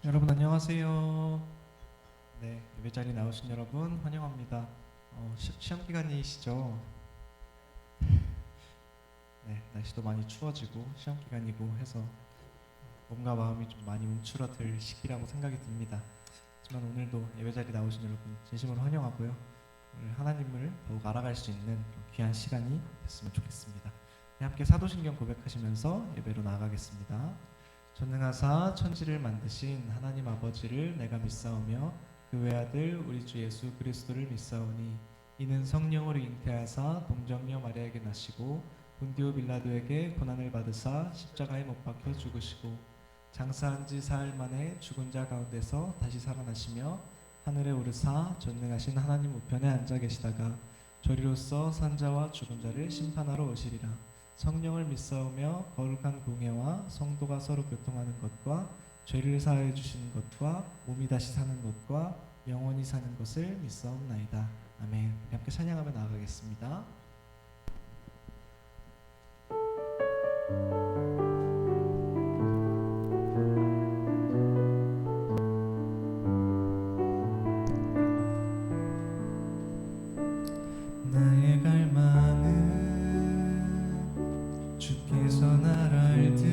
여러분 안녕하세요. 네, 예배 자리 나오신 여러분 환영합니다. 시험 기간이시죠? 네, 날씨도 많이 추워지고 시험 기간이고 해서 몸과 마음이 좀 많이 움츠러들 시기라고 생각이 듭니다. 하지만 오늘도 예배 자리 나오신 여러분 진심으로 환영하고요. 오늘 하나님을 더욱 알아갈 수 있는 귀한 시간이 됐으면 좋겠습니다. 네, 함께 사도신경 고백하시면서 예배로 나아가겠습니다. 전능하사 천지를 만드신 하나님 아버지를 내가 믿사오며 그 외아들 우리 주 예수 그리스도를 믿사오니 이는 성령으로 잉태하사 동정녀 마리아에게 나시고 본디오 빌라도에게 고난을 받으사 십자가에 못 박혀 죽으시고 장사한 지 사흘 만에 죽은 자 가운데서 다시 살아나시며 하늘에 오르사 전능하신 하나님 우편에 앉아 계시다가 저리로서 산자와 죽은 자를 심판하러 오시리라. 성령을 믿사오며 거룩한 공예와 성도가 서로 교통하는 것과 죄를 사하여 주시는 것과 몸이 다시 사는 것과 영원히 사는 것을 믿사옵나이다. 아멘. 함께 찬양하며 나아가겠습니다. 나의 갈망은 주께서 날 알듯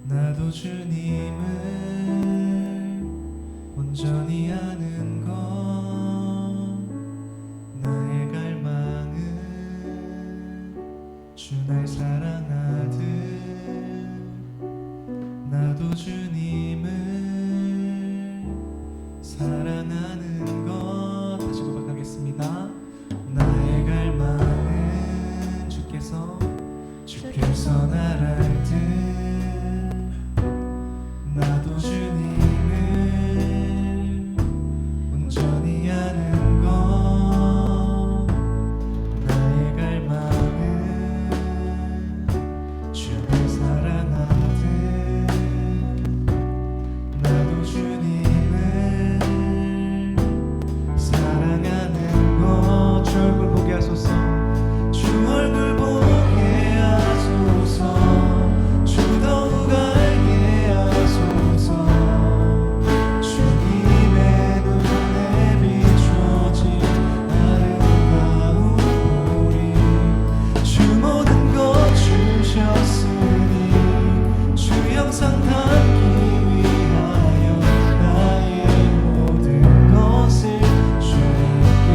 나도 주님을 온전히 아는 것. 나의 갈망은 주 날 사랑하듯 나도 주님을 사랑하는 것. 다시 고백하겠습니다. 나의 갈망은 주께서 날 알듯 나도 주님을 온전히 아는 것. 나의 갈망은 주를 사랑하듯 나도 주님을 사랑하는 것. 주 얼굴 보게 하소서. 주 얼굴 보게 하소서. 주 더욱 알게 하소서. 주님의 눈에 비춰진 아름다운 우리 주 모든 것 주셨으니 주 영상 담기 위하여 나의 모든 것을 주님께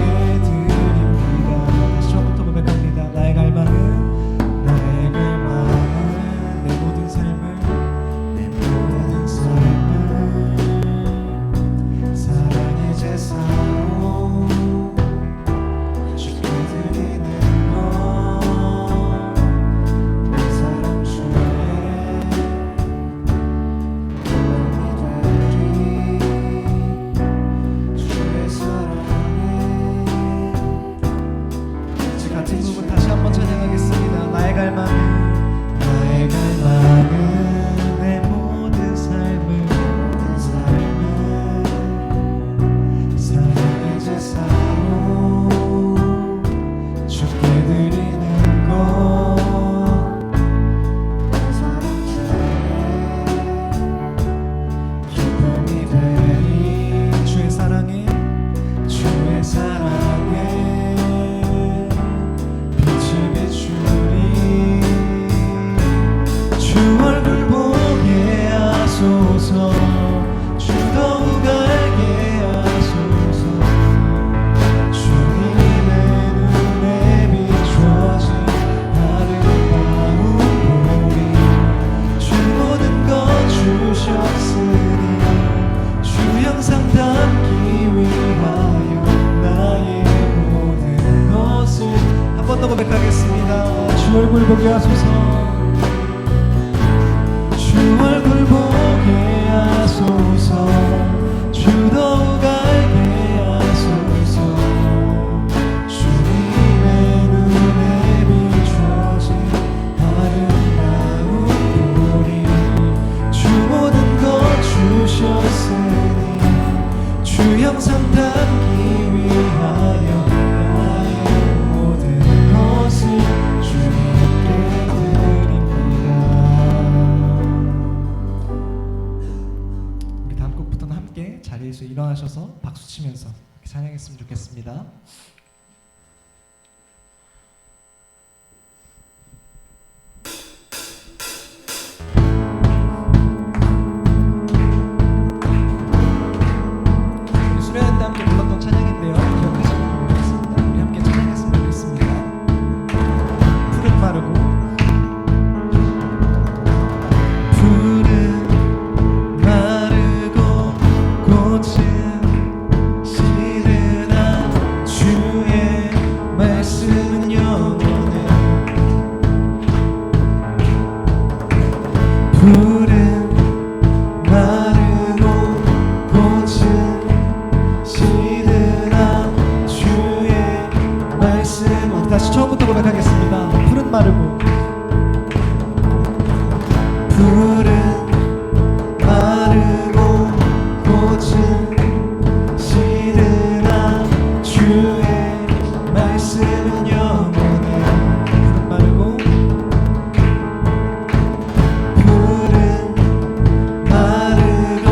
드립니다. 다시 처음부터 고백합니다. 나의 갈망은 내 모든 삶을 사랑의 제사로 주께 드리는 것. 내 사랑 주의 주의 사랑에. 같이 같은 부분 다시 한번 찬양하겠습니다. 나의 갈망은 내 모든 삶을 사랑의 제사로 주께 드리는 것. 내 사랑 주의 기쁨이 되리. 주의 사랑에 빛을 비추리. 주 얼굴 보게 하소서. 주 더욱 알게 하소서. 주님의 눈에 비춰진 아름다운 보리 주 모든 것 주셨으니 주 영상 담기 위하여 나의 모든 것을. 한 번 더 고백하겠습니다. 주 얼굴 보게 하소서. 주 얼굴 보게 하소서. 주 더욱 알게 하소서. 주님의 눈에 비춰진 아름다운 보리 주 모든 것 주셨으니 주 영상 담기 위하여 나의 모든 것을 주님께. 자리에서 일어나셔서 박수 치면서 이렇게 찬양했으면 좋겠습니다. 우리 수련회 때 함께 불렀던 찬양인데요. 기억하시면 모르겠습니다. 우리 함께 찬양했으면 좋겠습니다. 푸른 마르고 다시 처음부터 고백하겠습니다. 푸른 마르고 마르고 꽃은 시드나 주의 말씀은 영원해. 푸른 마르고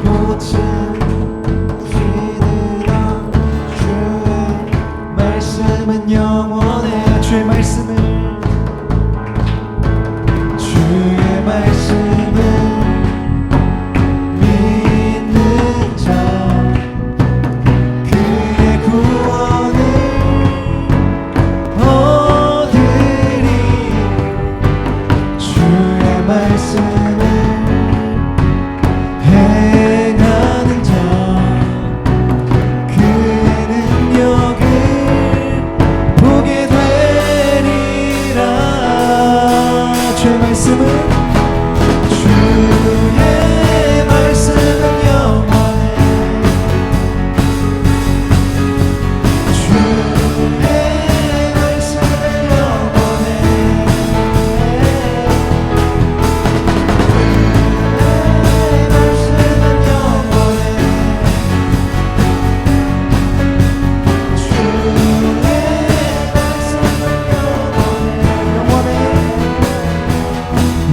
꽃은 시드나 주의 말씀은 영원해. 주의 말씀을 믿는 자 그의 구원을 얻으리. 주의 말씀을 행하는 자 그의 능력을 보게 되리라. 주의 말씀은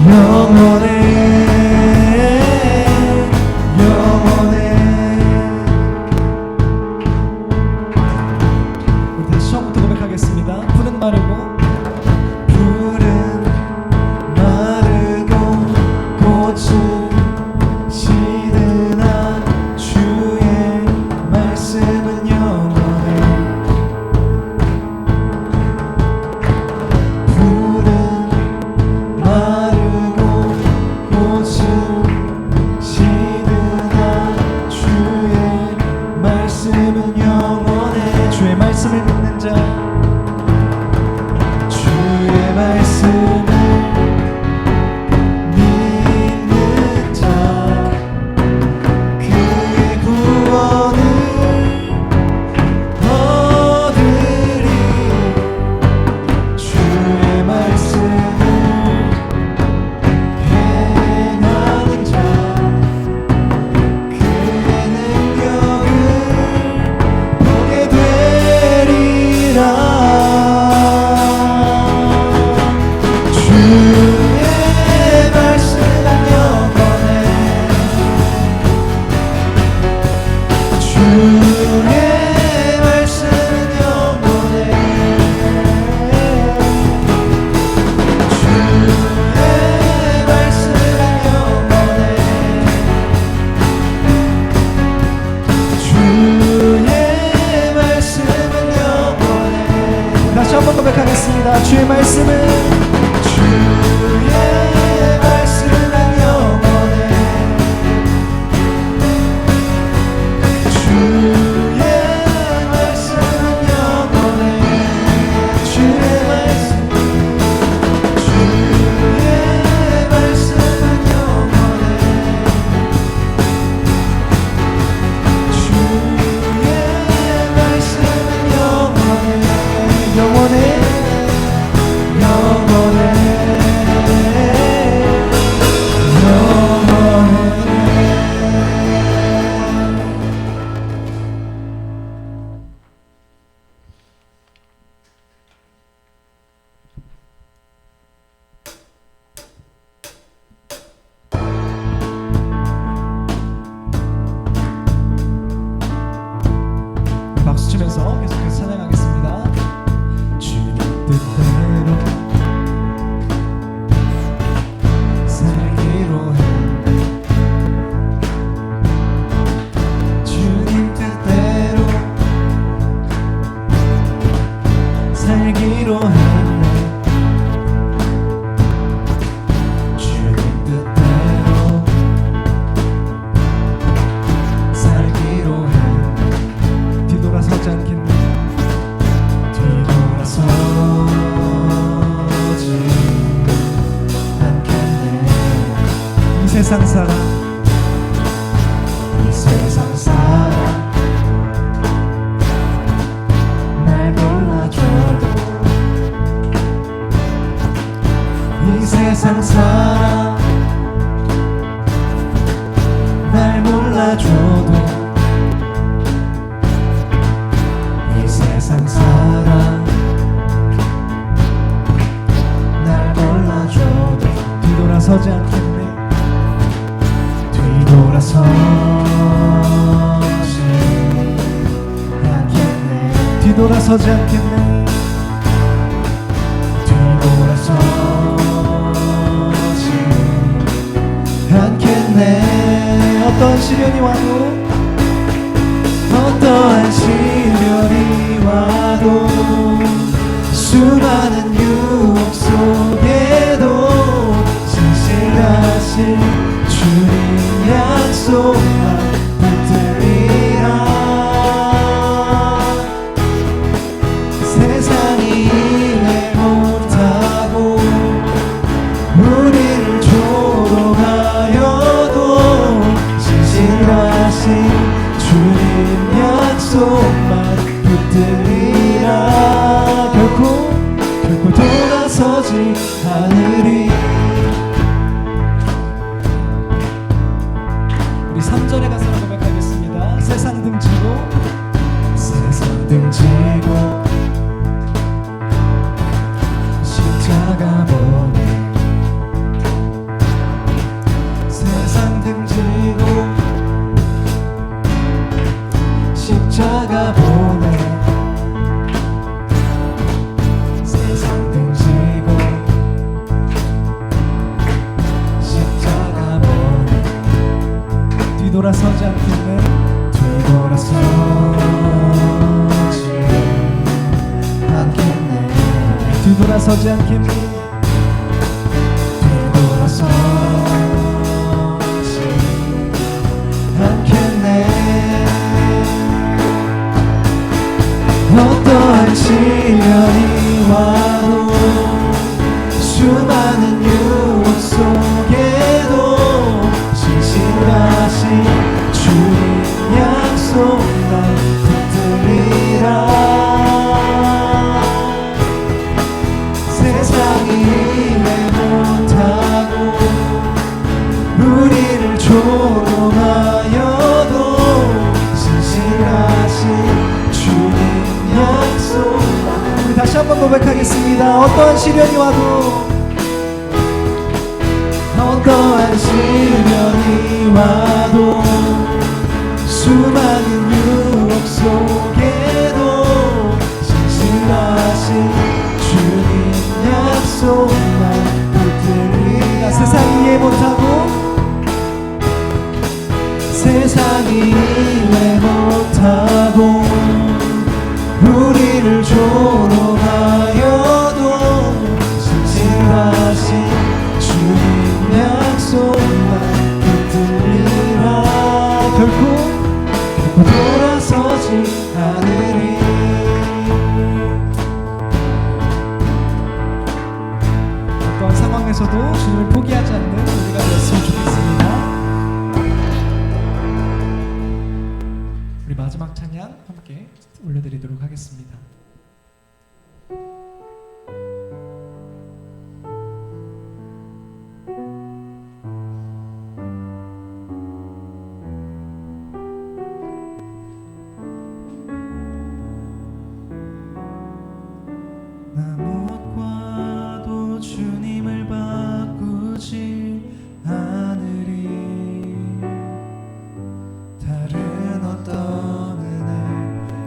영원해. 우리 다시 처음부터 고백하겠습니다. 푸른 마르고 꽃은 시드나 주의 말씀은 영원해. 주의 말씀을 믿는 자 주의 말씀을 믿는 세상 사람, 이 세상 사람 날 몰라줘도 이 세상 사람 날 몰라줘도 이 세상 사람 날 몰라줘도 뒤돌아서지 않겠네. 뒤돌아서지 않겠네. 뒤돌아서지 않겠네. 뒤돌아서지 않겠네. 어떤 시련이 와도, 어떠한 시련이 와도 수많은 유혹 속에도 신실하신 주님 약속만 붙들리라. 세상이 이해 못하고 우리를 조롱하여도 신실하신 주님 약속만 붙들리라. 결코 돌아서지 않으리. 우리 3절에 가서 고백하겠습니다. 세상 등지고, 세상 등지고 십자가 보내. 세상 등지고 십자가 보내. 세상 등지고 십자가 보내. 뒤돌아서지 않겠네. 뒤돌아서지 않겠네. 뒤돌아서지 않겠네. 뒤돌아서지 않겠네. 어떠한 시련이 와도 수많은 유혹 속에도 신실하신 주님 약속만 붙들리라. 세상이 이해 못하고 우리를 조롱하여도 신실하신 주님 약속만. 우리 다시 한번 고백하겠습니다. 어떠한 시련이 와도, 어떠한 시련이 와도 수많은 유혹 속에도 신실하신 주님 약속만 붙들리라. 세상이 이해 못하고, 세상이 이해 못하고 우리를 조롱하여도 신실하신 주님 약속만 붙들리라. 결코 돌아서지 않으리. 어떤 상황에서도 주님을 포기하지 않는 우리가 되었으면 좋겠습니다. 우리 마지막 찬양 함께 올려드리도록 하겠습니다. 나 무엇과도 주님을 바꾸지 않으리. 다른 어떤 은혜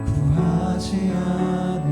구하지 않으리.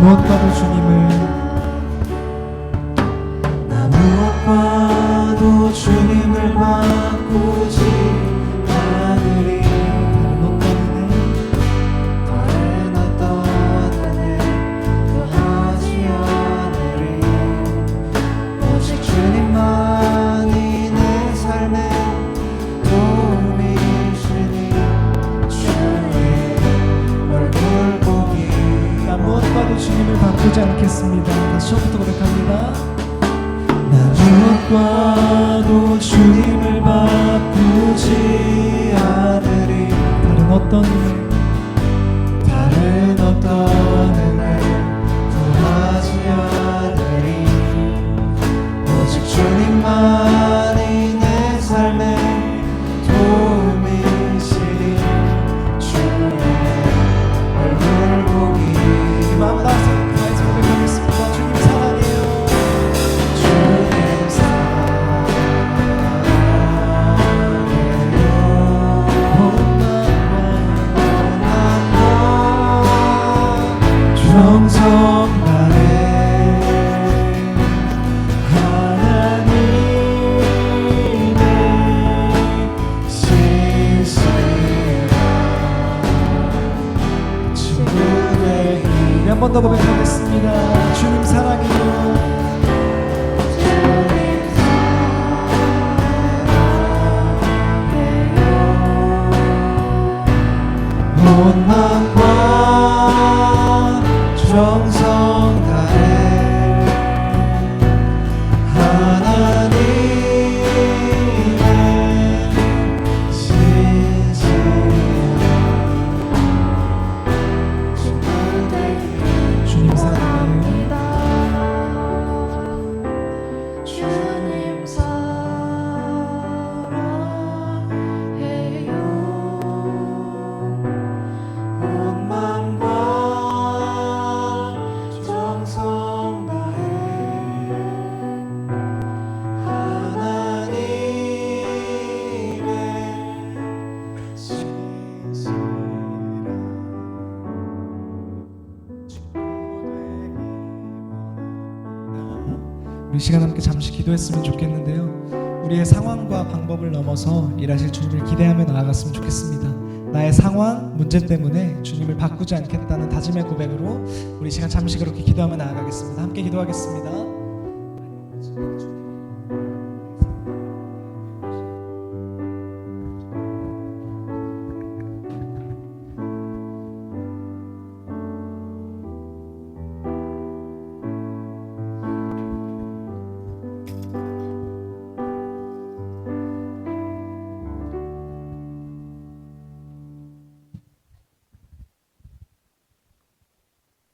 무엇과도 주님을 나 무엇과도 주님을 바꾸지 않으리. 다른 어떤 은혜 구하지 않으리. 오직 주님만이 내 삶의 도움이시니 주의 얼굴 보기. 나 무엇과도 주님을 바꾸지 않겠습니다. 다시 처음부터 고백합니다. 나 무엇과도 주님을 바꾸지 않으리. 다른 어떤 은혜 구하지 않으리. 오직 주님만이 내 삶의 도움이시니 주의 얼굴 보기. 마음 다해서 고백하겠습니다. 주님 사랑해요. 주님 사랑해요. 정성 다해 하나님의 신실한 친구 되기. 한 번 더 고백하겠습니다. 주님 사랑해요. 온 마음과 정성 다해 하나님의 신실한 친구 되기. 주님 사랑해요. 주님 사랑해요. 온 마음과 정성 다해 하나님의 신실한 친구 되기 원합니다. 우리 시간 함께 잠시 기도했으면 좋겠는데요. 우리의 상황과 방법을 넘어서 일하실 주님을 기대하며 나아갔으면 좋겠습니다. 나의 상황, 문제 때문에 주님을 바꾸지 않겠다는 다짐의 고백으로 우리 시간 잠시 그렇게 기도하며 나아가겠습니다. 함께 기도하겠습니다.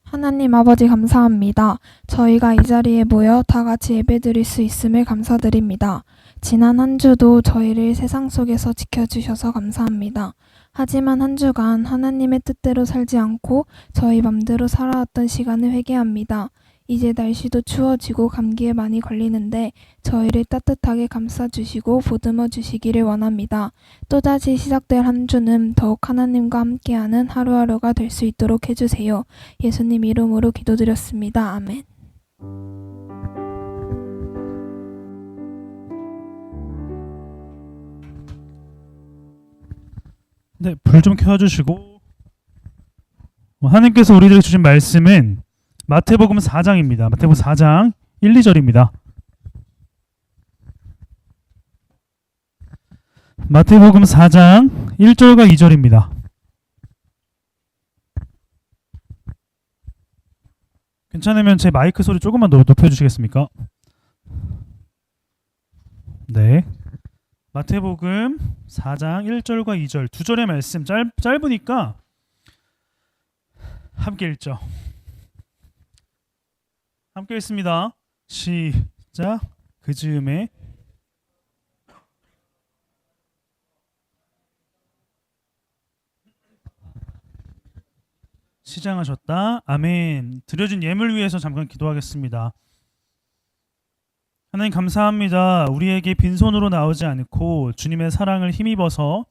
하나님 아버지 감사합니다. 저희가 이 자리에 모여 다 같이 예배드릴 수 있음을 감사드립니다. 지난 한 주도 저희를 세상 속에서 지켜주셔서 감사합니다. 하지만 한 주간 하나님의 뜻대로 살지 않고 저희 맘대로 살아왔던 시간을 회개합니다. 이제 날씨도 추워지고 감기에 많이 걸리는데 저희를 따뜻하게 감싸주시고 보듬어 주시기를 원합니다. 또다시 시작될 한 주는 더욱 하나님과 함께하는 하루하루가 될 수 있도록 해주세요. 예수님 이름으로 기도드렸습니다. 아멘. 네, 불 좀 켜주시고. 하나님께서 우리들에게 주신 말씀은 마태복음 4장입니다. 마태복음 4장 1, 2절입니다. 마태복음 4장 1절과 2절입니다. 괜찮으면 제 마이크 소리 조금만 더 높여주시겠습니까? 네. 마태복음 4장 1절과 2절 두 절의 말씀 짧으니까 함께 읽죠. 함께 읽습니다. 시작. 그 즈음에 시장하셨다. 아멘. 드려진 예물 위해서 잠깐 기도하겠습니다. 하나님 감사합니다. 우리에게 빈손으로 나오지 않고 주님의 사랑을 힘입어서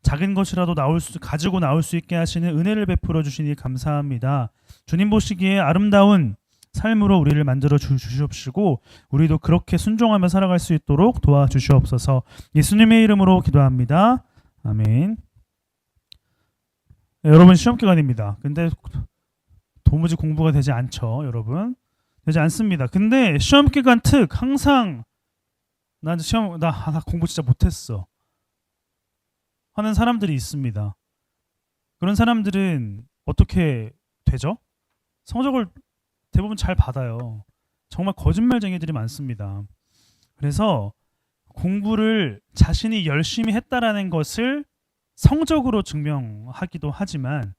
작은 것이라도 가지고 나올 수 있게 하시는 은혜를 베풀어 주시니 감사합니다. 주님 보시기에 아름다운 삶으로 우리를 만들어 주시옵시고 우리도 그렇게 순종하며 살아갈 수 있도록 도와주시옵소서. 예수님의 이름으로 기도합니다. 아멘. 네, 여러분 시험 기간입니다. 근데 도무지 공부가 되지 않죠, 여러분. 되지 않습니다. 근데 시험 기간 특 항상 나 공부 진짜 못했어 하는 사람들이 있습니다. 그런 사람들은 어떻게 되죠? 성적을 대부분 잘 받아요. 정말 거짓말쟁이들이 많습니다. 그래서 공부를 자신이 열심히 했다라는 것을 성적으로 증명하기도 하지만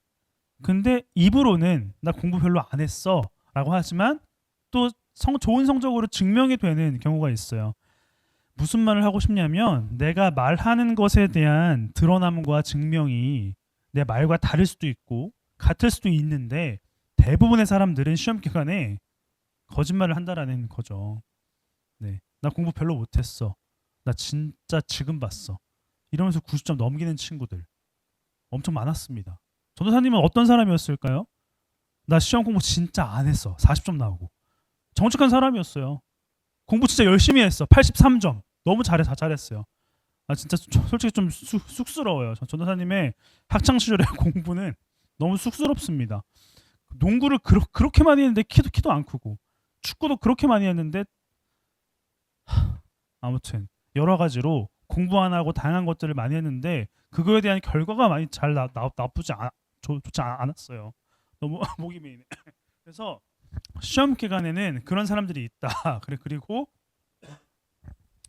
근데 입으로는 나 공부 별로 안 했어 라고 하지만 또 좋은 성적으로 증명이 되는 경우가 있어요. 무슨 말을 하고 싶냐면 내가 말하는 것에 대한 드러남과 증명이 내 말과 다를 수도 있고 같을 수도 있는데 대부분의 사람들은 시험 기간에 거짓말을 한다라는 거죠. 네, 나 공부 별로 못했어. 나 진짜 지금 봤어. 이러면서 90점 넘기는 친구들 엄청 많았습니다. 전도사님은 어떤 사람이었을까요? 나 시험 공부 진짜 안 했어. 40점 나오고. 정직한 사람이었어요. 공부 진짜 열심히 했어. 83점. 너무 잘했어요. 아 진짜 솔직히 좀 쑥스러워요. 전도사님의 학창 시절의 공부는 너무 쑥스럽습니다. 농구를 그렇게 많이 했는데 키도 안 크고 축구도 그렇게 많이 했는데 아무튼 여러 가지로 공부 안 하고 다양한 것들을 많이 했는데 그거에 대한 결과가 많이 좋지 않았어요. 너무 목이 메이네. 그래서 시험 기간에는 그런 사람들이 있다. 그리고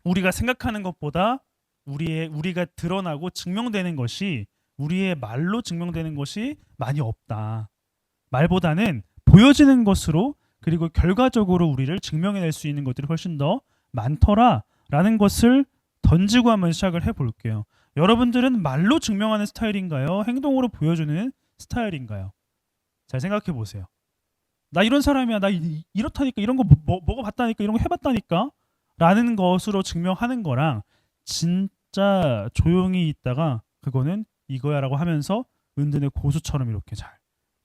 우리가 생각하는 것보다 우리가 드러나고 증명되는 것이 우리의 말로 증명되는 것이 많이 없다. 말보다는 보여지는 것으로 그리고 결과적으로 우리를 증명해낼 수 있는 것들이 훨씬 더 많더라라는 것을 던지고 한번 시작을 해볼게요. 여러분들은 말로 증명하는 스타일인가요? 행동으로 보여주는 스타일인가요? 잘 생각해 보세요. 나 이런 사람이야. 나 이렇다니까. 이런 거 먹어봤다니까. 이런 거 해봤다니까. 라는 것으로 증명하는 거랑 진짜 조용히 있다가 그거는 이거야 라고 하면서 은둔의 고수처럼 이렇게 잘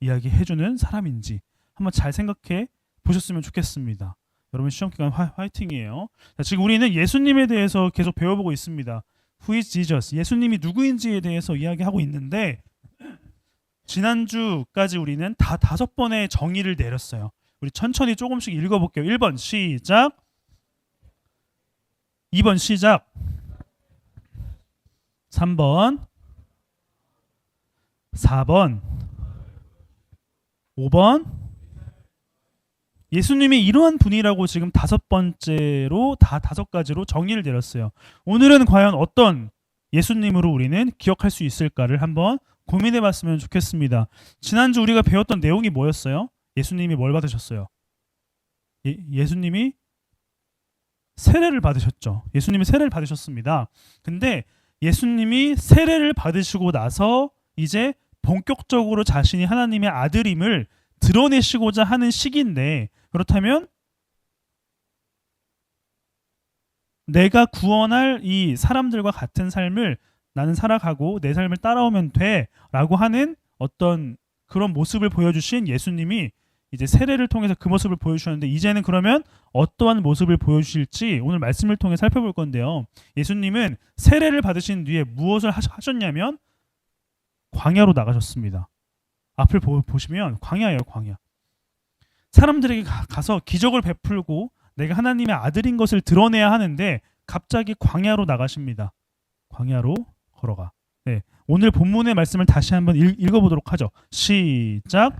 이야기해주는 사람인지 한번 잘 생각해 보셨으면 좋겠습니다. 여러분 시험기간 화이팅이에요. 자, 지금 우리는 예수님에 대해서 계속 배워보고 있습니다. Who is Jesus? 예수님이 누구인지에 대해서 이야기하고 있는데 지난주까지 우리는 다 5번의 정의를 내렸어요. 우리 천천히 조금씩 읽어볼게요. 1번 시작. 2번 시작. 3번 4번 5번 예수님이 이러한 분이라고 지금 5번째로 다 5가지로 정의를 내렸어요. 오늘은 과연 어떤 예수님으로 우리는 기억할 수 있을까를 한번 고민해 봤으면 좋겠습니다. 지난주 우리가 배웠던 내용이 뭐였어요? 예수님이 뭘 받으셨어요? 예수님이 세례를 받으셨죠. 예수님이 세례를 받으셨습니다. 근데 예수님이 세례를 받으시고 나서 이제 본격적으로 자신이 하나님의 아들임을 드러내시고자 하는 시기인데 그렇다면 내가 구원할 이 사람들과 같은 삶을 나는 살아가고 내 삶을 따라오면 돼 라고 하는 어떤 그런 모습을 보여주신 예수님이 이제 세례를 통해서 그 모습을 보여주셨는데 이제는 그러면 어떠한 모습을 보여주실지 오늘 말씀을 통해 살펴볼 건데요. 예수님은 세례를 받으신 뒤에 무엇을 하셨냐면 광야로 나가셨습니다. 앞을 보시면 광야예요. 광야. 사람들에게 가서 기적을 베풀고 내가 하나님의 아들인 것을 드러내야 하는데 갑자기 광야로 나가십니다. 광야로 걸어가. 네, 오늘 본문의 말씀을 다시 한번 읽어보도록 하죠. 시작.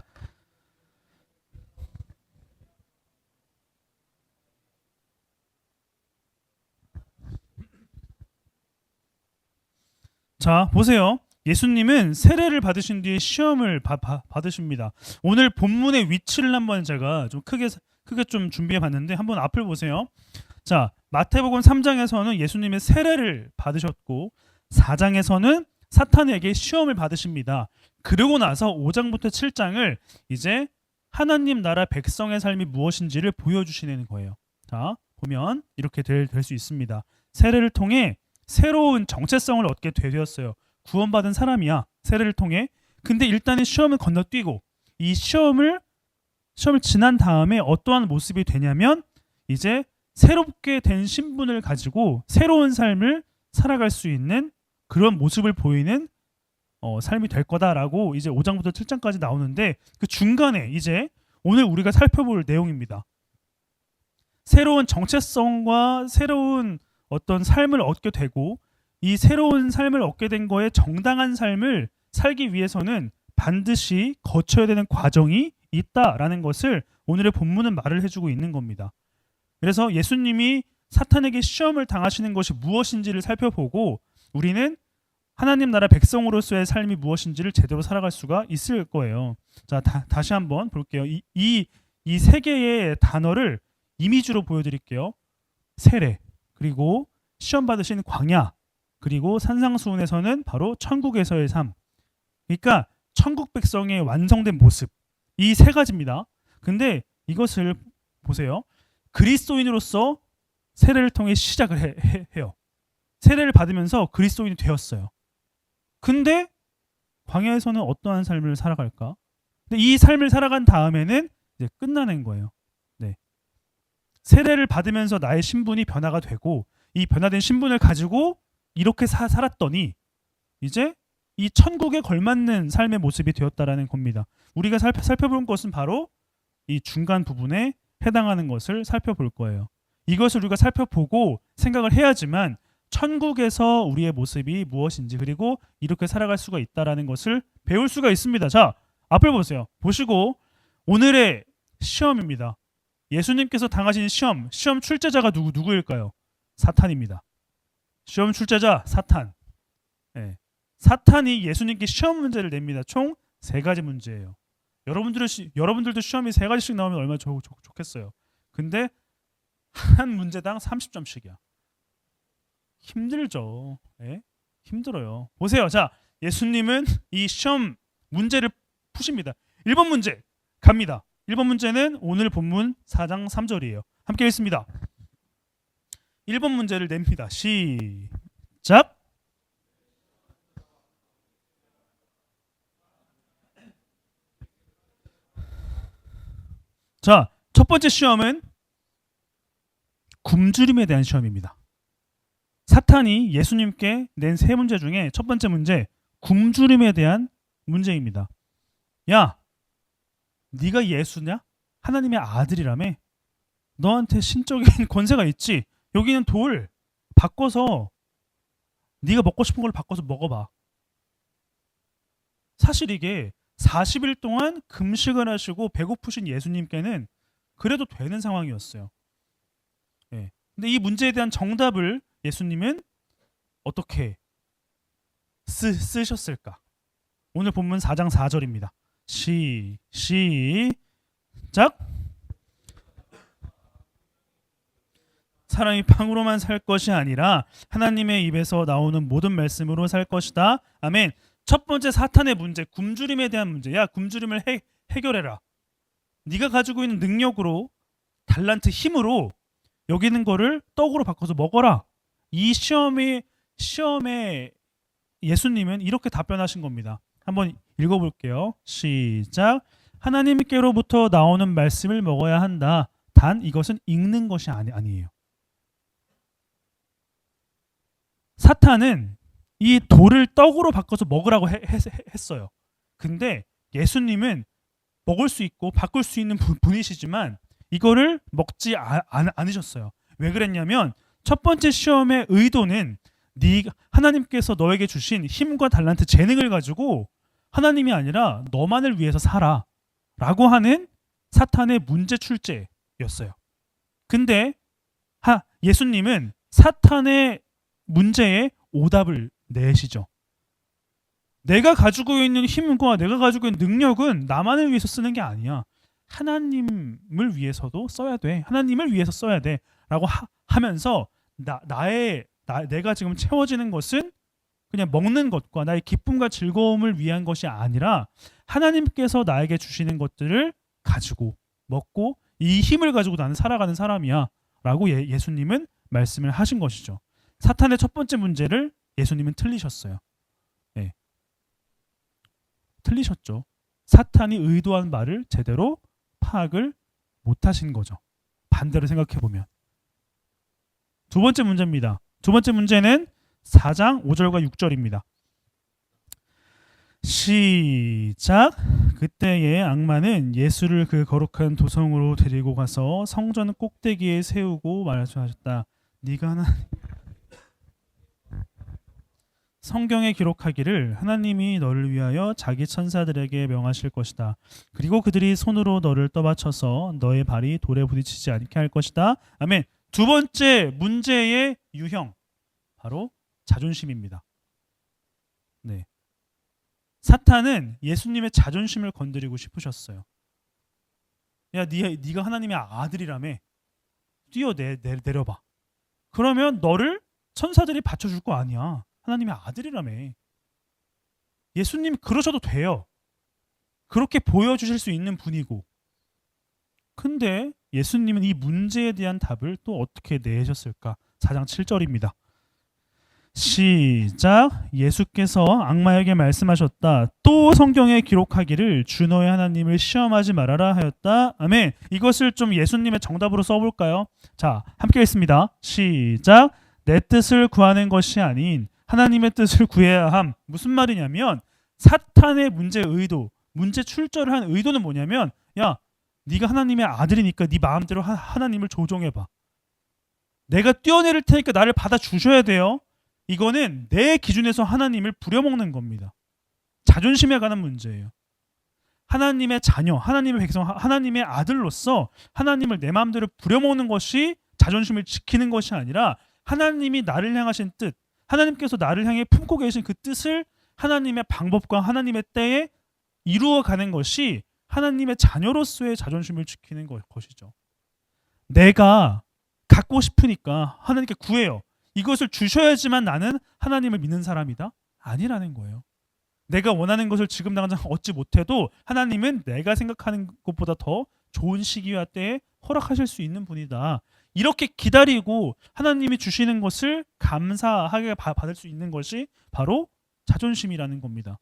자, 보세요. 예수님은 세례를 받으신 뒤에 시험을 받으십니다. 오늘 본문의 위치를 한번 제가 좀 크게 좀 준비해 봤는데 한번 앞을 보세요. 자, 마태복음 3장에서는 예수님의 세례를 받으셨고 4장에서는 사탄에게 시험을 받으십니다. 그러고 나서 5장부터 7장을 이제 하나님 나라 백성의 삶이 무엇인지를 보여주시는 거예요. 자, 보면 이렇게 될 수 있습니다. 세례를 통해 새로운 정체성을 얻게 되었어요. 구원받은 사람이야. 세례를 통해. 근데 일단은 시험을 건너뛰고 이 시험을 지난 다음에 어떠한 모습이 되냐면 이제 새롭게 된 신분을 가지고 새로운 삶을 살아갈 수 있는 그런 모습을 보이는 삶이 될 거다라고 이제 5장부터 7장까지 나오는데 그 중간에 이제 오늘 우리가 살펴볼 내용입니다. 새로운 정체성과 새로운 어떤 삶을 얻게 되고 이 새로운 삶을 얻게 된 거에 정당한 삶을 살기 위해서는 반드시 거쳐야 되는 과정이 있다라는 것을 오늘의 본문은 말을 해주고 있는 겁니다. 그래서 예수님이 사탄에게 시험을 당하시는 것이 무엇인지를 살펴보고 우리는 하나님 나라 백성으로서의 삶이 무엇인지를 제대로 살아갈 수가 있을 거예요. 자, 다시 한번 볼게요. 이 세 개의 단어를 이미지로 보여드릴게요. 세례, 그리고 시험 받으신 광야, 그리고 산상수훈에서는 바로 천국에서의 삶. 그러니까 천국 백성의 완성된 모습. 이 세 가지입니다. 근데 이것을 보세요. 그리스도인으로서 세례를 통해 시작을 해요. 세례를 받으면서 그리스도인이 되었어요. 근데 광야에서는 어떠한 삶을 살아갈까? 근데 이 삶을 살아간 다음에는 이제 끝나는 거예요. 네. 세례를 받으면서 나의 신분이 변화가 되고 이 변화된 신분을 가지고 이렇게 살았더니 이제 이 천국에 걸맞는 삶의 모습이 되었다라는 겁니다. 우리가 살펴볼 것은 바로 이 중간 부분에 해당하는 것을 살펴볼 거예요. 이것을 우리가 살펴보고 생각을 해야지만 천국에서 우리의 모습이 무엇인지 그리고 이렇게 살아갈 수가 있다라는 것을 배울 수가 있습니다. 자, 앞을 보세요. 보시고 오늘의 시험입니다. 예수님께서 당하신 시험 출제자가 누구일까요? 사탄입니다. 시험 출제자 사탄. 네. 사탄이 예수님께 시험 문제를 냅니다. 총 3가지 문제예요. 여러분들도 시험이 3가지씩 나오면 얼마나 좋겠어요. 근데 한 문제당 30점씩이야. 힘들죠. 네? 힘들어요. 보세요. 자, 예수님은 이 시험 문제를 푸십니다. 1번 문제 갑니다. 1번 문제는 오늘 본문 4장 3절이에요. 함께 읽습니다. 1번 문제를 냅니다. 시작. 자, 첫 번째 시험은 굶주림에 대한 시험입니다. 사탄이 예수님께 낸 3문제 중에 첫 번째 문제, 굶주림에 대한 문제입니다. 야, 네가 예수냐? 하나님의 아들이라며? 너한테 신적인 권세가 있지? 여기는 돌 바꿔서 네가 먹고 싶은 걸 바꿔서 먹어봐. 사실 이게 40일 동안 금식을 하시고 배고프신 예수님께는 그래도 되는 상황이었어요. 예. 근데 이 문제에 대한 정답을 예수님은 어떻게 쓰셨을까? 오늘 본문 4장 4절입니다. 시작. 사람이 빵으로만 살 것이 아니라 하나님의 입에서 나오는 모든 말씀으로 살 것이다. 아멘. 첫 번째 사탄의 문제, 굶주림에 대한 문제. 야, 굶주림을 해결해라. 네가 가지고 있는 능력으로, 달란트 힘으로 여기 있는 거를 떡으로 바꿔서 먹어라. 이 시험에 예수님은 이렇게 답변하신 겁니다. 한번 읽어볼게요. 시작. 하나님께로부터 나오는 말씀을 먹어야 한다. 단 이것은 읽는 것이 아니에요. 사탄은 이 돌을 떡으로 바꿔서 먹으라고 했어요. 근데 예수님은 먹을 수 있고 바꿀 수 있는 분이시지만 이거를 먹지 않으셨어요. 왜 그랬냐면 첫 번째 시험의 의도는 하나님께서 너에게 주신 힘과 달란트, 재능을 가지고 하나님이 아니라 너만을 위해서 살아 라고 하는 사탄의 문제 출제였어요. 근데 예수님은 사탄의 문제에 오답을 내시죠. 내가 가지고 있는 힘과 내가 가지고 있는 능력은 나만을 위해서 쓰는 게 아니야. 하나님을 위해서도 써야 돼. 하나님을 위해서 써야 돼. 라고 하면서 내가 지금 채워지는 것은 그냥 먹는 것과 나의 기쁨과 즐거움을 위한 것이 아니라 하나님께서 나에게 주시는 것들을 가지고 먹고 이 힘을 가지고 나는 살아가는 사람이야. 라고 예수님은 말씀을 하신 것이죠. 사탄의 첫 번째 문제를 예수님은 틀리셨어요. 틀리셨죠. 사탄이 의도한 말을 제대로 파악을 못하신 거죠. 반대로 생각해 보면. 두 번째 문제입니다. 두 번째 문제는 4장 5절과 6절입니다. 시작. 그때의 악마는 예수를 그 거룩한 도성으로 데리고 가서 성전 꼭대기에 세우고 말씀하셨다. 네가 성경에 기록하기를 하나님이 너를 위하여 자기 천사들에게 명하실 것이다. 그리고 그들이 손으로 너를 떠받쳐서 너의 발이 돌에 부딪히지 않게 할 것이다. 아멘. 두 번째 문제의 유형, 바로 자존심입니다. 네. 사탄은 예수님의 자존심을 건드리고 싶으셨어요. 야, 네가 하나님의 아들이라며. 내려봐. 그러면 너를 천사들이 받쳐줄 거 아니야. 하나님의 아들이라며. 예수님 그러셔도 돼요. 그렇게 보여주실 수 있는 분이고. 근데 예수님은 이 문제에 대한 답을 또 어떻게 내셨을까? 4장 7절입니다. 시작. 예수께서 악마에게 말씀하셨다. 또 성경에 기록하기를 주 너의 하나님을 시험하지 말아라 하였다. 아멘. 이것을 좀 예수님의 정답으로 써볼까요? 자, 함께 읽습니다. 시작. 내 뜻을 구하는 것이 아닌 하나님의 뜻을 구해야 함. 무슨 말이냐면 사탄의 문제 의도, 문제 출절을 한 의도는 뭐냐면, 야, 네가 하나님의 아들이니까 네 마음대로 하나님을 조종해봐. 내가 뛰어내릴 테니까 나를 받아주셔야 돼요. 이거는 내 기준에서 하나님을 부려먹는 겁니다. 자존심에 관한 문제예요. 하나님의 자녀, 하나님의 백성, 하나님의 아들로서 하나님을 내 마음대로 부려먹는 것이 자존심을 지키는 것이 아니라 하나님이 나를 향하신 뜻, 하나님께서 나를 향해 품고 계신 그 뜻을 하나님의 방법과 하나님의 때에 이루어가는 것이 하나님의 자녀로서의 자존심을 지키는 것이죠. 내가 갖고 싶으니까 하나님께 구해요. 이것을 주셔야지만 나는 하나님을 믿는 사람이다? 아니라는 거예요. 내가 원하는 것을 지금 당장 얻지 못해도 하나님은 내가 생각하는 것보다 더 좋은 시기와 때에 허락하실 수 있는 분이다. 이렇게 기다리고 하나님이 주시는 것을 감사하게 받을 수 있는 것이 바로 자존심이라는 겁니다.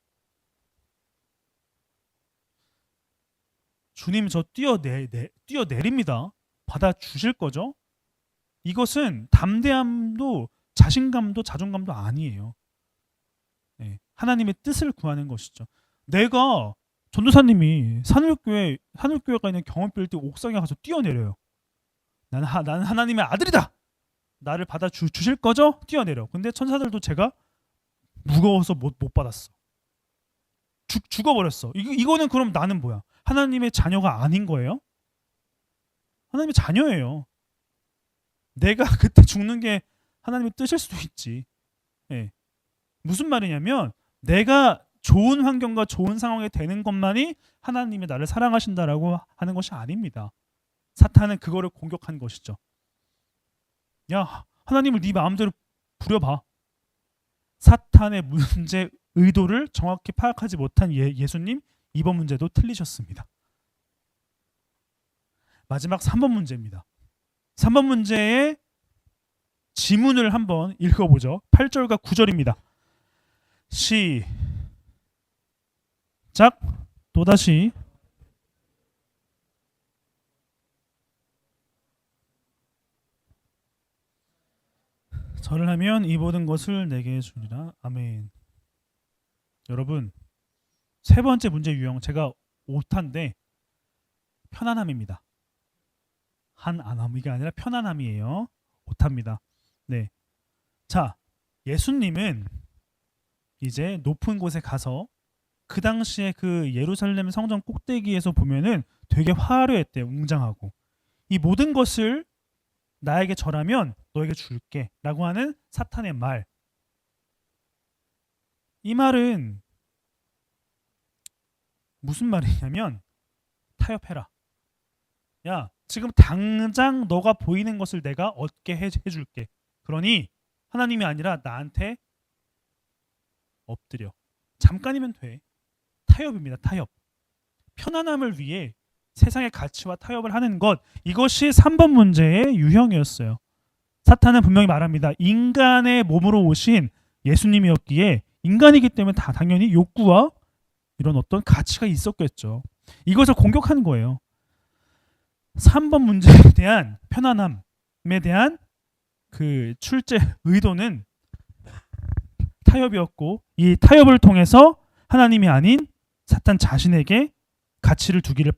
주님 저 뛰어내립니다. 받아주실 거죠? 이것은 담대함도 자신감도 자존감도 아니에요. 네, 하나님의 뜻을 구하는 것이죠. 내가 전도사님이 산울교회가 있는 경험빌딩 옥상에 가서 뛰어내려요. 나는 하나님의 아들이다. 나를 받아주실 거죠? 뛰어내려. 근데 천사들도 제가 무거워서 못 받았어. 죽어버렸어. 이거는 그럼 나는 뭐야? 하나님의 자녀가 아닌 거예요? 하나님의 자녀예요. 내가 그때 죽는 게 하나님의 뜻일 수도 있지. 네. 무슨 말이냐면 내가 좋은 환경과 좋은 상황에 되는 것만이 하나님이 나를 사랑하신다라고 하는 것이 아닙니다. 사탄은 그거를 공격한 것이죠. 야, 하나님을 네 마음대로 부려봐. 사탄의 문제 의도를 정확히 파악하지 못한 예수님, 이번 문제도 틀리셨습니다. 마지막 3번 문제입니다. 3번 문제의 지문을 한번 읽어보죠. 8절과 9절입니다. 시작. 또다시 절을 하면 이 모든 것을 내게 주리라. 아멘. 여러분, 세 번째 문제 유형 제가 오타인데 편안함입니다. 한안함이가 아니라 편안함이에요. 오타입니다. 네. 자, 예수님은 이제 높은 곳에 가서 그 당시에 그 예루살렘 성전 꼭대기에서 보면은 되게 화려했대요. 웅장하고. 이 모든 것을 나에게 절하면 너에게 줄게 라고 하는 사탄의 말. 이 말은 무슨 말이냐면 타협해라. 야, 지금 당장 너가 보이는 것을 내가 얻게 해줄게. 그러니 하나님이 아니라 나한테 엎드려. 잠깐이면 돼. 타협입니다. 타협. 편안함을 위해 세상의 가치와 타협을 하는 것, 이것이 3번 문제의 유형이었어요. 사탄은 분명히 말합니다. 인간의 몸으로 오신 예수님이었기에 인간이기 때문에 다 당연히 욕구와 이런 어떤 가치가 있었겠죠. 이것을 공격한 거예요. 3번 문제에 대한 편안함에 대한 그 출제 의도는 타협이었고, 이 타협을 통해서 하나님이 아닌 사탄 자신에게 가치를 두기를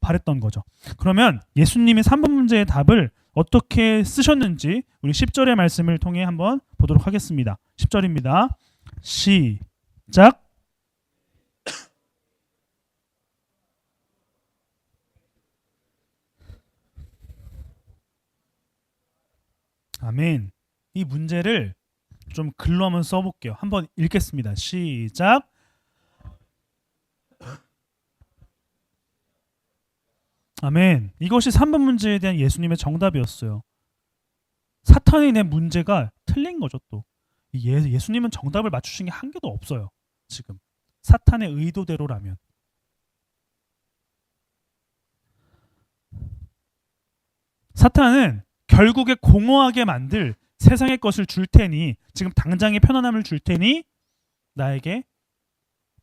바랬던 거죠. 그러면 예수님이 3번 문제의 답을 어떻게 쓰셨는지 우리 10절의 말씀을 통해 한번 보도록 하겠습니다. 10절입니다. 시작. 아멘. 이 문제를 좀 글로 한번 써볼게요. 한번 읽겠습니다. 시작. 아멘. 이것이 3번 문제에 대한 예수님의 정답이었어요. 사탄이 낸 문제가 틀린 거죠. 또 예수님은 정답을 맞추신 게 한 개도 없어요. 지금 사탄의 의도대로라면. 사탄은 결국에 공허하게 만들 세상의 것을 줄 테니, 지금 당장의 편안함을 줄 테니 나에게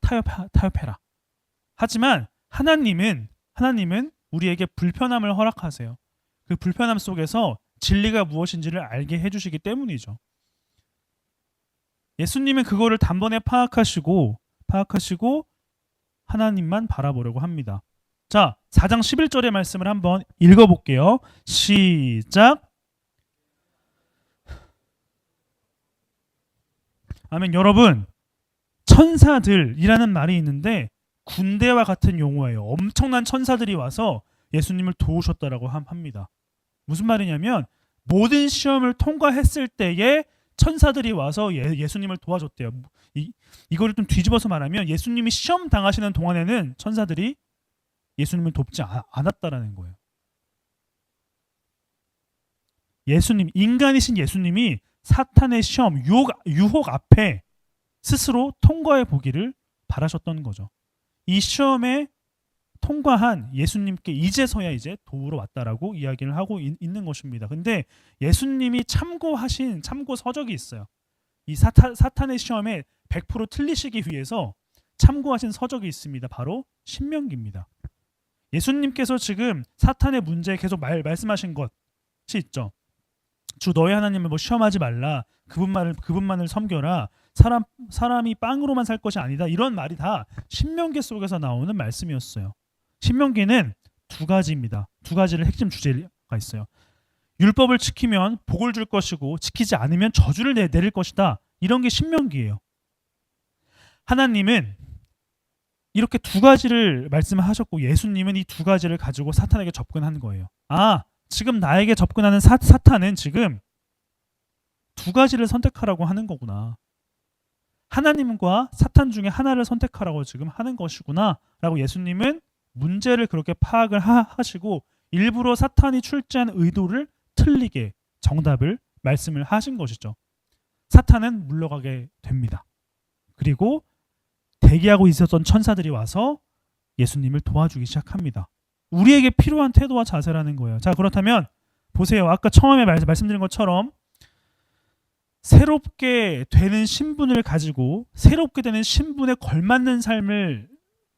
타협해라. 하지만 하나님은 우리에게 불편함을 허락하세요. 그 불편함 속에서 진리가 무엇인지를 알게 해주시기 때문이죠. 예수님은 그거를 단번에 파악하시고 하나님만 바라보려고 합니다. 자, 4장 11절의 말씀을 한번 읽어볼게요. 시작. 아멘. 여러분, 천사들이라는 말이 있는데 군대와 같은 용어예요. 엄청난 천사들이 와서 예수님을 도우셨다라고 합니다. 무슨 말이냐면 모든 시험을 통과했을 때에 천사들이 와서 예수님을 도와줬대요. 이거를 좀 뒤집어서 말하면 예수님이 시험 당하시는 동안에는 천사들이 예수님을 돕지 않았다라는 거예요. 예수님, 인간이신 예수님이 사탄의 시험, 유혹 앞에 스스로 통과해 보기를 바라셨던 거죠. 이 시험에 통과한 예수님께 이제서야 이제 도우러 왔다라고 이야기를 하고 있는 것입니다. 근데 예수님이 참고하신 참고 서적이 있어요. 이 사탄의 시험에 100% 틀리시기 위해서 참고하신 서적이 있습니다. 바로 신명기입니다. 예수님께서 지금 사탄의 문제에 계속 말씀하신 것이 있죠. 주 너의 하나님을 시험하지 말라. 그분만을 섬겨라. 사람이 빵으로만 살 것이 아니다. 이런 말이 다 신명기 속에서 나오는 말씀이었어요. 신명기는 두 가지입니다. 두 가지를 핵심 주제가 있어요. 율법을 지키면 복을 줄 것이고 지키지 않으면 저주를 내릴 것이다. 이런 게 신명기예요. 하나님은 이렇게 두 가지를 말씀하셨고 예수님은 이 두 가지를 가지고 사탄에게 접근한 거예요. 지금 나에게 접근하는 사탄은 지금 두 가지를 선택하라고 하는 거구나. 하나님과 사탄 중에 하나를 선택하라고 지금 하는 것이구나 라고 예수님은 문제를 그렇게 파악을 하시고 일부러 사탄이 출제한 의도를 틀리게 정답을 말씀을 하신 것이죠. 사탄은 물러가게 됩니다. 그리고 대기하고 있었던 천사들이 와서 예수님을 도와주기 시작합니다. 우리에게 필요한 태도와 자세라는 거예요. 자, 그렇다면 보세요. 아까 처음에 말씀드린 것처럼 새롭게 되는 신분을 가지고 새롭게 되는 신분에 걸맞는 삶을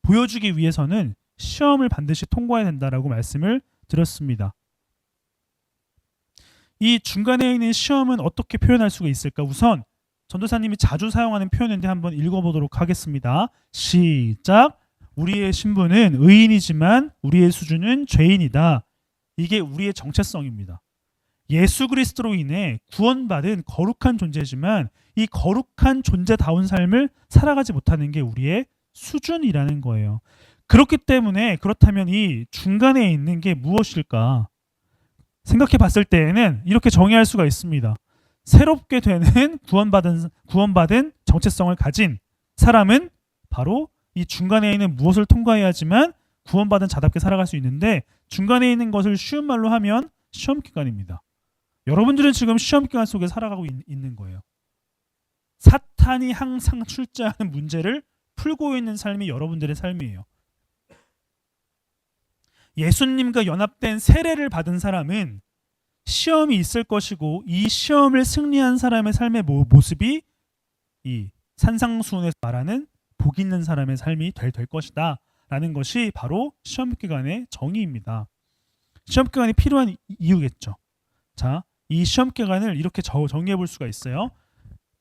보여주기 위해서는 시험을 반드시 통과해야 된다라고 말씀을 드렸습니다. 이 중간에 있는 시험은 어떻게 표현할 수가 있을까? 우선 전도사님이 자주 사용하는 표현인데 한번 읽어보도록 하겠습니다. 시작. 우리의 신분은 의인이지만 우리의 수준은 죄인이다. 이게 우리의 정체성입니다. 예수 그리스도로 인해 구원받은 거룩한 존재지만 이 거룩한 존재다운 삶을 살아가지 못하는 게 우리의 수준이라는 거예요. 그렇다면 이 중간에 있는 게 무엇일까? 생각해 봤을 때에는 이렇게 정의할 수가 있습니다. 새롭게 되는 구원받은 정체성을 가진 사람은 바로 이 중간에 있는 무엇을 통과해야지만 구원받은 자답게 살아갈 수 있는데 중간에 있는 것을 쉬운 말로 하면 시험기간입니다. 여러분들은 지금 시험기간 속에 살아가고 있는 거예요. 사탄이 항상 출제하는 문제를 풀고 있는 삶이 여러분들의 삶이에요. 예수님과 연합된 세례를 받은 사람은 시험이 있을 것이고 이 시험을 승리한 사람의 삶의 모습이 이 산상수훈에서 말하는 복 있는 사람의 삶이 될 것이다 라는 것이 바로 시험기간의 정의입니다. 시험기간이 필요한 이유겠죠. 자, 이 시험기간을 이렇게 정의해 볼 수가 있어요.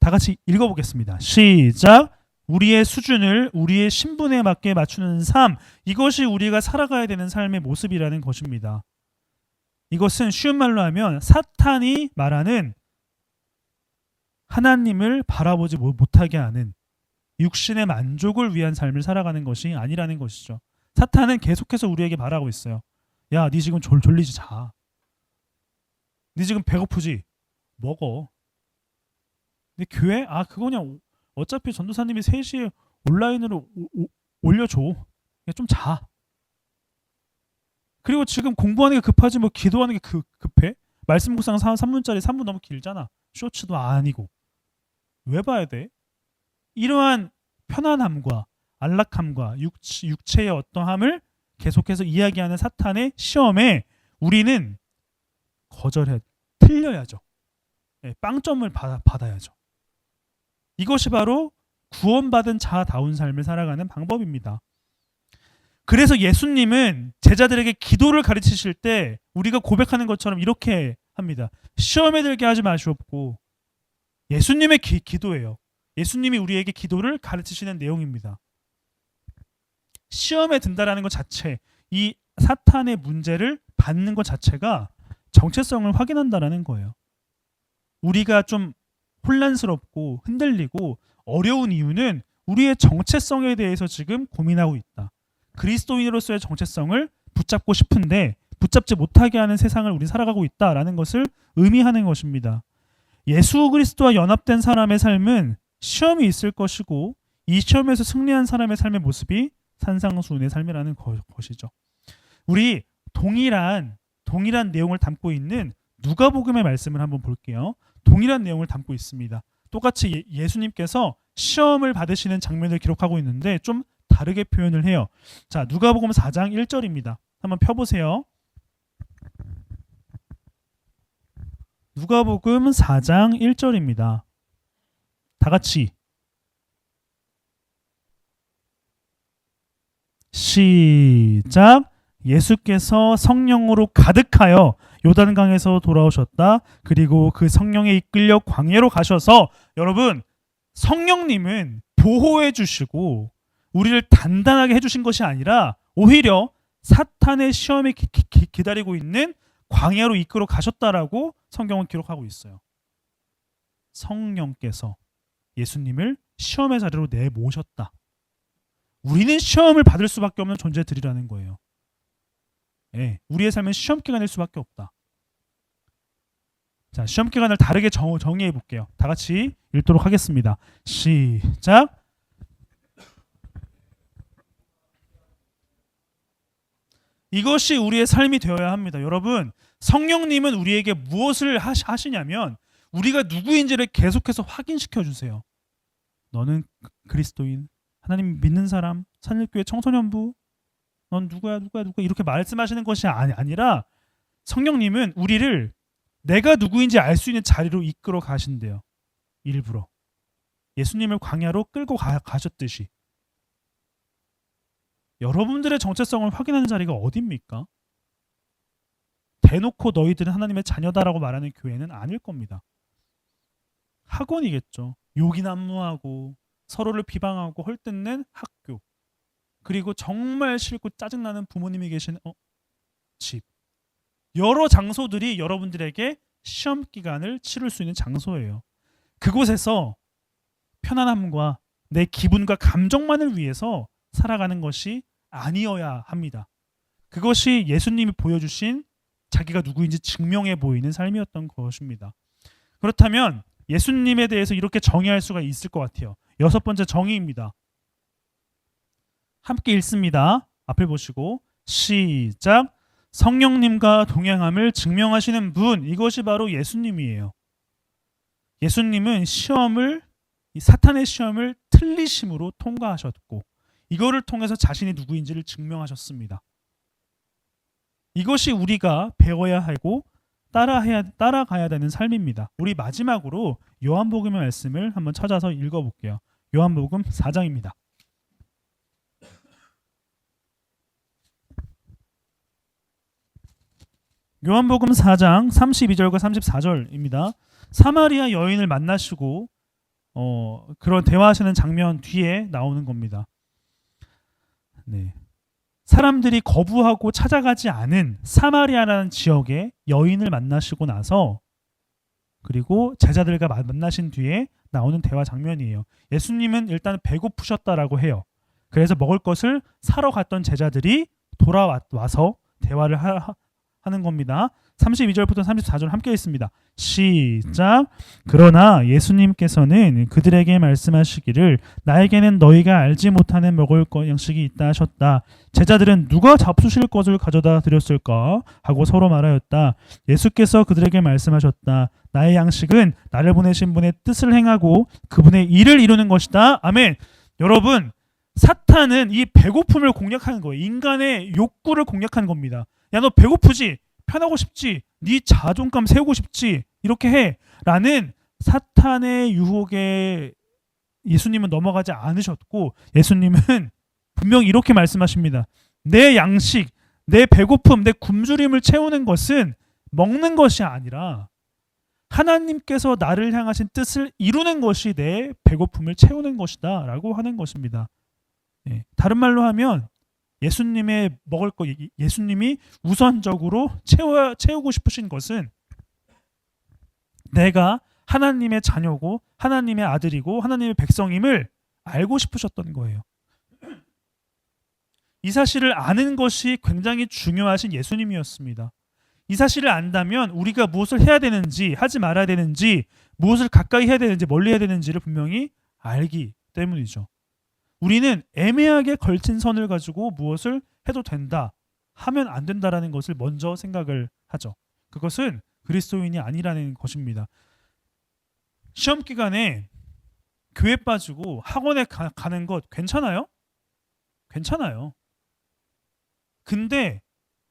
다 같이 읽어보겠습니다. 시작. 우리의 수준을 우리의 신분에 맞게 맞추는 삶, 이것이 우리가 살아가야 되는 삶의 모습이라는 것입니다. 이것은 쉬운 말로 하면 사탄이 말하는 하나님을 바라보지 못하게 하는 육신의 만족을 위한 삶을 살아가는 것이 아니라는 것이죠. 사탄은 계속해서 우리에게 말하고 있어요. 야, 네 지금 졸리지 자. 네 지금 배고프지? 먹어. 근데 교회? 아, 그거냐. 어차피 전도사님이 3시에 온라인으로 올려줘. 그냥 좀 자. 그리고 지금 공부하는 게 급하지 뭐 기도하는 게 급해? 말씀 묵상 3분짜리 3분 너무 길잖아. 쇼츠도 아니고. 왜 봐야 돼? 이러한 편안함과 안락함과 육체의 어떠함을 계속해서 이야기하는 사탄의 시험에 우리는 틀려야죠. 빵점을 받아야죠. 이것이 바로 구원받은 자다운 삶을 살아가는 방법입니다. 그래서 예수님은 제자들에게 기도를 가르치실 때 우리가 고백하는 것처럼 이렇게 합니다. 시험에 들게 하지 마시옵고. 예수님의 기도예요. 예수님이 우리에게 기도를 가르치시는 내용입니다. 시험에 든다라는 것 자체, 이 사탄의 문제를 받는 것 자체가 정체성을 확인한다라는 거예요. 우리가 좀 혼란스럽고 흔들리고 어려운 이유는 우리의 정체성에 대해서 지금 고민하고 있다. 그리스도인으로서의 정체성을 붙잡고 싶은데 붙잡지 못하게 하는 세상을 우리 살아가고 있다라는 것을 의미하는 것입니다. 예수 그리스도와 연합된 사람의 삶은 시험이 있을 것이고 이 시험에서 승리한 사람의 삶의 모습이 산상수훈의 삶이라는 것이죠. 우리 동일한 내용을 담고 있는 누가복음의 말씀을 한번 볼게요. 동일한 내용을 담고 있습니다. 똑같이 예수님께서 시험을 받으시는 장면을 기록하고 있는데 좀 다르게 표현을 해요. 자, 누가복음 4장 1절입니다. 한번 펴보세요. 누가복음 4장 1절입니다. 다 같이 시작. 예수께서 성령으로 가득하여 요단강에서 돌아오셨다. 그리고 그 성령에 이끌려 광야로 가셔서, 여러분, 성령님은 보호해 주시고 우리를 단단하게 해주신 것이 아니라 오히려 사탄의 시험에 기다리고 있는 광야로 이끌어 가셨다라고 성경은 기록하고 있어요. 성령께서 예수님을 시험의 자리로 내모셨다. 우리는 시험을 받을 수밖에 없는 존재들이라는 거예요. 예, 우리의 삶은 시험 기간일 수밖에 없다. 자, 시험 기간을 다르게 정의해 볼게요. 다 같이 읽도록 하겠습니다. 시작. 이것이 우리의 삶이 되어야 합니다. 여러분, 성령님은 우리에게 무엇을 하시냐면 우리가 누구인지를 계속해서 확인시켜 주세요. 너는 그리스도인, 하나님 믿는 사람, 산일교회 청소년부, 넌 누구야 이렇게 말씀하시는 것이 아니라 성령님은 우리를 내가 누구인지 알 수 있는 자리로 이끌어 가신대요. 일부러 예수님을 광야로 끌고 가셨듯이. 여러분들의 정체성을 확인하는 자리가 어디입니까? 대놓고 너희들은 하나님의 자녀다라고 말하는 교회는 아닐 겁니다. 학원이겠죠. 욕이 난무하고 서로를 비방하고 헐뜯는 학교, 그리고 정말 싫고 짜증나는 부모님이 계신 집, 여러 장소들이 여러분들에게 시험 기간을 치를 수 있는 장소예요. 그곳에서 편안함과 내 기분과 감정만을 위해서 살아가는 것이 아니어야 합니다. 그것이 예수님이 보여주신 자기가 누구인지 증명해 보이는 삶이었던 것입니다. 그렇다면 예수님에 대해서 이렇게 정의할 수가 있을 것 같아요. 6번째 정의입니다. 함께 읽습니다. 앞을 보시고 시작. 성령님과 동행함을 증명하시는 분, 이것이 바로 예수님이에요. 예수님은 이 사탄의 시험을 틀리심으로 통과하셨고 이거를 통해서 자신이 누구인지를 증명하셨습니다. 이것이 우리가 배워야 하고 따라가야 되는 삶입니다. 우리 마지막으로 요한복음의 말씀을 한번 찾아서 읽어볼게요. 요한복음 4장입니다. 요한복음 4장 32절과 34절입니다. 사마리아 여인을 만나시고 그런 대화하시는 장면 뒤에 나오는 겁니다. 네. 사람들이 거부하고 찾아가지 않은 사마리아라는 지역에 여인을 만나시고 나서 그리고 제자들과 만나신 뒤에 나오는 대화 장면이에요. 예수님은 일단 배고프셨다라고 해요. 그래서 먹을 것을 사러 갔던 제자들이 돌아와서 대화를 하는 겁니다. 32절부터 34절 함께 있습니다. 시작. 그러나 예수님께서는 그들에게 말씀하시기를 나에게는 너희가 알지 못하는 먹을 것 양식이 있다 하셨다. 제자들은 누가 잡수실 것을 가져다 드렸을까 하고 서로 말하였다. 예수께서 그들에게 말씀하셨다. 나의 양식은 나를 보내신 분의 뜻을 행하고 그분의 일을 이루는 것이다. 아멘. 여러분, 사탄은 이 배고픔을 공략하는 거예요. 인간의 욕구를 공략하는 겁니다. 야, 너 배고프지? 편하고 싶지? 네 자존감 세우고 싶지? 이렇게 해 라는 사탄의 유혹에 예수님은 넘어가지 않으셨고, 예수님은 분명히 이렇게 말씀하십니다. 내 양식, 내 배고픔, 내 굶주림을 채우는 것은 먹는 것이 아니라 하나님께서 나를 향하신 뜻을 이루는 것이 내 배고픔을 채우는 것이다 라고 하는 것입니다. 네. 다른 말로 하면 예수님의 먹을 것, 예수님이 우선적으로 채우고 싶으신 것은 내가 하나님의 자녀고 하나님의 아들이고 하나님의 백성임을 알고 싶으셨던 거예요. 이 사실을 아는 것이 굉장히 중요하신 예수님이었습니다. 이 사실을 안다면 우리가 무엇을 해야 되는지, 하지 말아야 되는지, 무엇을 가까이 해야 되는지, 멀리 해야 되는지를 분명히 알기 때문이죠. 우리는 애매하게 걸친 선을 가지고 무엇을 해도 된다, 하면 안 된다라는 것을 먼저 생각을 하죠. 그것은 그리스도인이 아니라는 것입니다. 시험 기간에 교회 빠지고 학원에 가는 것 괜찮아요? 괜찮아요. 근데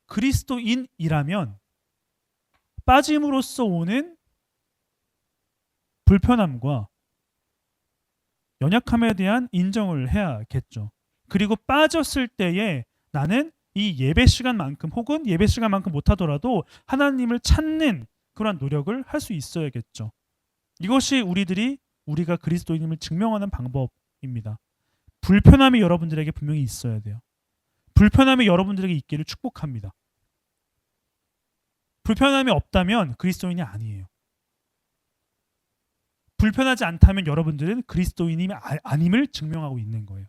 그리스도인이라면 빠짐으로써 오는 불편함과 연약함에 대한 인정을 해야겠죠. 그리고 빠졌을 때에 나는 이 예배 시간만큼 혹은 예배 시간만큼 못하더라도 하나님을 찾는 그런 노력을 할 수 있어야겠죠. 이것이 우리가 그리스도인임을 증명하는 방법입니다. 불편함이 여러분들에게 분명히 있어야 돼요. 불편함이 여러분들에게 있기를 축복합니다. 불편함이 없다면 그리스도인이 아니에요. 불편하지 않다면 여러분들은 그리스도인이 아님을 증명하고 있는 거예요.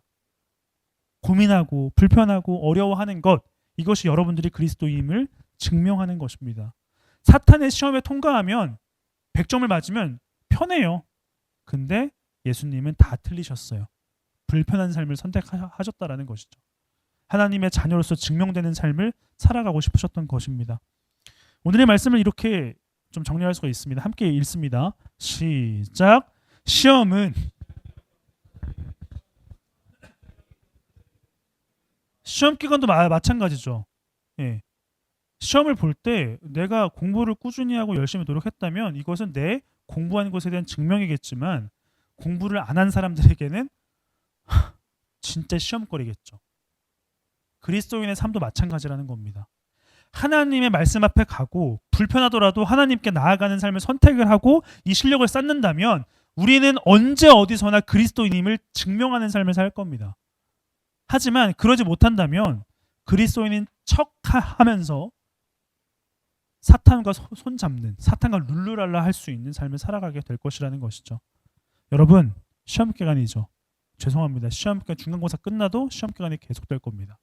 고민하고 불편하고 어려워하는 것, 이것이 여러분들이 그리스도인임을 증명하는 것입니다. 사탄의 시험에 통과하면 100점을 맞으면 편해요. 근데 예수님은 다 틀리셨어요. 불편한 삶을 선택하셨다라는 것이죠. 하나님의 자녀로서 증명되는 삶을 살아가고 싶으셨던 것입니다. 오늘의 말씀을 이렇게 좀 정리할 수가 있습니다. 함께 읽습니다. 시작. 시험 기간도 마찬가지죠. 예. 시험을 볼 때 내가 공부를 꾸준히 하고 열심히 노력했다면 이것은 내 공부한 것에 대한 증명이겠지만, 공부를 안 한 사람들에게는 진짜 시험거리겠죠. 그리스도인의 삶도 마찬가지라는 겁니다. 하나님의 말씀 앞에 가고 불편하더라도 하나님께 나아가는 삶을 선택을 하고 이 실력을 쌓는다면 우리는 언제 어디서나 그리스도인임을 증명하는 삶을 살 겁니다. 하지만 그러지 못한다면 그리스도인인 척하면서 사탄과 손잡는, 사탄과 룰루랄라 할 수 있는 삶을 살아가게 될 것이라는 것이죠. 여러분, 시험 기간이죠. 죄송합니다. 시험 기간, 중간고사 끝나도 시험 기간이 계속될 겁니다.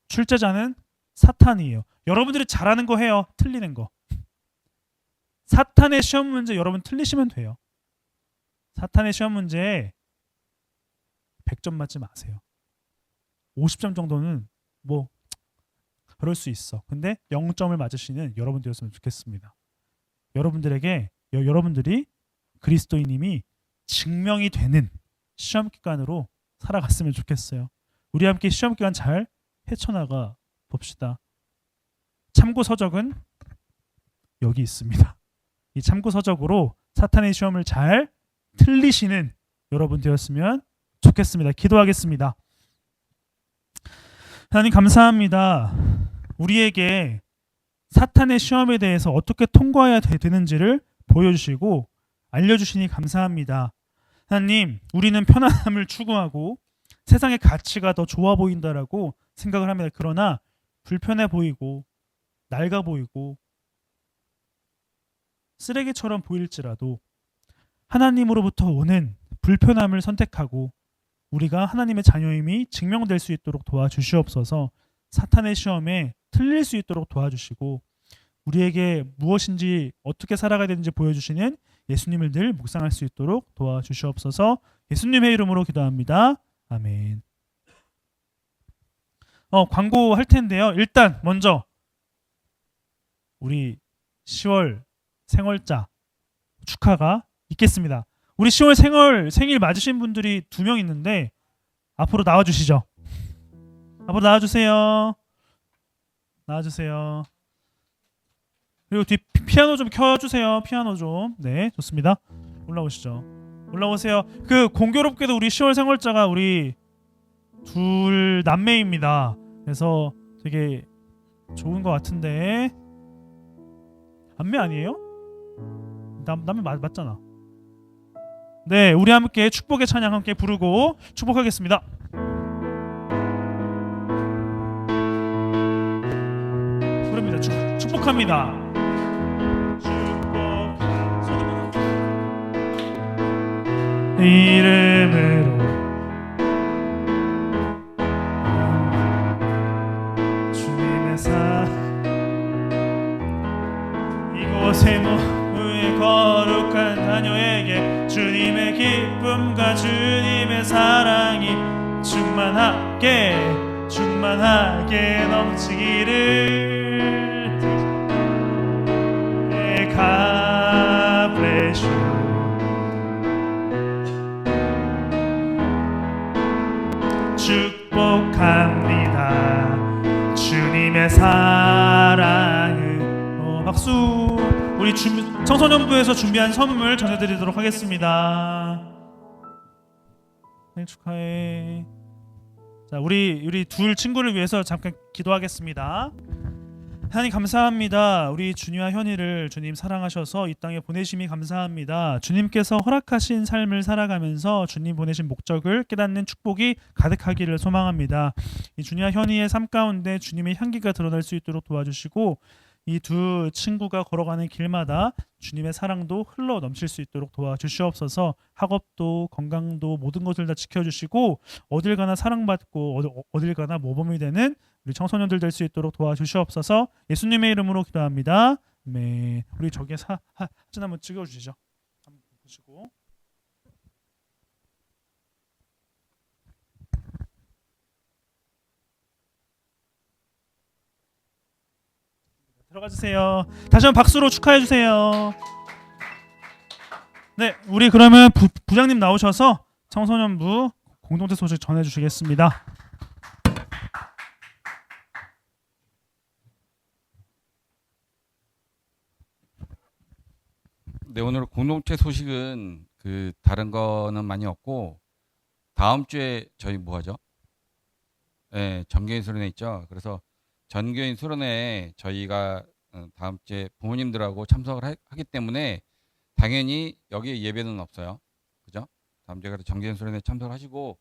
출제자는 사탄이에요. 여러분들이 잘하는 거 해요. 틀리는 거. 사탄의 시험 문제 여러분 틀리시면 돼요. 사탄의 시험 문제에 100점 맞지 마세요. 50점 정도는 뭐 그럴 수 있어. 근데 0점을 맞으시는 여러분들이었으면 좋겠습니다. 여러분들이 그리스도인임이 증명이 되는 시험 기간으로 살아갔으면 좋겠어요. 우리 함께 시험 기간 잘 헤쳐나가 봅시다. 참고 서적은 여기 있습니다. 이 참고 서적으로 사탄의 시험을 잘 틀리시는 여러분 되었으면 좋겠습니다. 기도하겠습니다. 하나님 감사합니다. 우리에게 사탄의 시험에 대해서 어떻게 통과해야 되는지를 보여주시고 알려주시니 감사합니다. 하나님, 우리는 편안함을 추구하고 세상의 가치가 더 좋아 보인다라고 생각을 합니다. 그러나 불편해 보이고 낡아 보이고 쓰레기처럼 보일지라도 하나님으로부터 오는 불편함을 선택하고 우리가 하나님의 자녀임이 증명될 수 있도록 도와주시옵소서. 사탄의 시험에 틀릴 수 있도록 도와주시고 우리에게 무엇인지 어떻게 살아가야 되는지 보여주시는 예수님을 늘 묵상할 수 있도록 도와주시옵소서. 예수님의 이름으로 기도합니다. 아멘. 광고할 텐데요. 일단 먼저 우리 10월 생월자 축하가 있겠습니다. 우리 10월 생일 맞으신 분들이 2명 있는데 앞으로 나와주시죠. 앞으로 나와주세요. 나와주세요. 그리고 뒤 피아노 좀 켜주세요. 피아노 좀. 네, 좋습니다. 올라오시죠. 올라오세요. 그 공교롭게도 우리 10월 생월자가 우리 둘 남매입니다. 그래서 되게 좋은 것 같은데 남매 아니에요? 남매 맞잖아. 네, 우리 함께 축복의 찬양 함께 부르고 축복하겠습니다. 부릅니다. 축복합니다. 이름으로 주님의 이곳에 모의 거룩한 자녀에게 주님의 기쁨과 주님의 사랑이 충만하게 넘치기를. God bless you. 축복합니다. 주님의 사랑을. 박수. 우리 청소년부에서 준비한 선물 전해드리도록 하겠습니다. 생일 축하해. 자, 우리 둘 친구를 위해서 잠깐 기도하겠습니다. 하나님 감사합니다. 우리 준이와 현이를 주님 사랑하셔서 이 땅에 보내심이 감사합니다. 주님께서 허락하신 삶을 살아가면서 주님 보내신 목적을 깨닫는 축복이 가득하기를 소망합니다. 이 준이와 현이의 삶 가운데 주님의 향기가 드러날 수 있도록 도와주시고 이 두 친구가 걸어가는 길마다 주님의 사랑도 흘러 넘칠 수 있도록 도와주시옵소서. 학업도 건강도 모든 것을 다 지켜주시고 어딜 가나 사랑받고 어딜 가나 모범이 되는 우리 청소년들 될 수 있도록 도와주시옵소서. 예수님의 이름으로 기도합니다. 네, 우리 저기에 사진 한번 찍어주시죠. 한번 보시고. 들어가 주세요. 다시 한번 박수로 축하해 주세요. 네, 우리 그러면 부장님 나오셔서 청소년부 공동체 소식 전해 주시겠습니다. 네, 오늘 공동체 소식은 다른 거는 많이 없고 다음 주에 저희 뭐 하죠? 네, 전교인 수련회 있죠. 그래서 전교인 수련회에 저희가 다음 주에 부모님들하고 참석을 하기 때문에 당연히 여기에 예배는 없어요. 그죠? 다음 주에 전교인 수련회에 참석을 하시고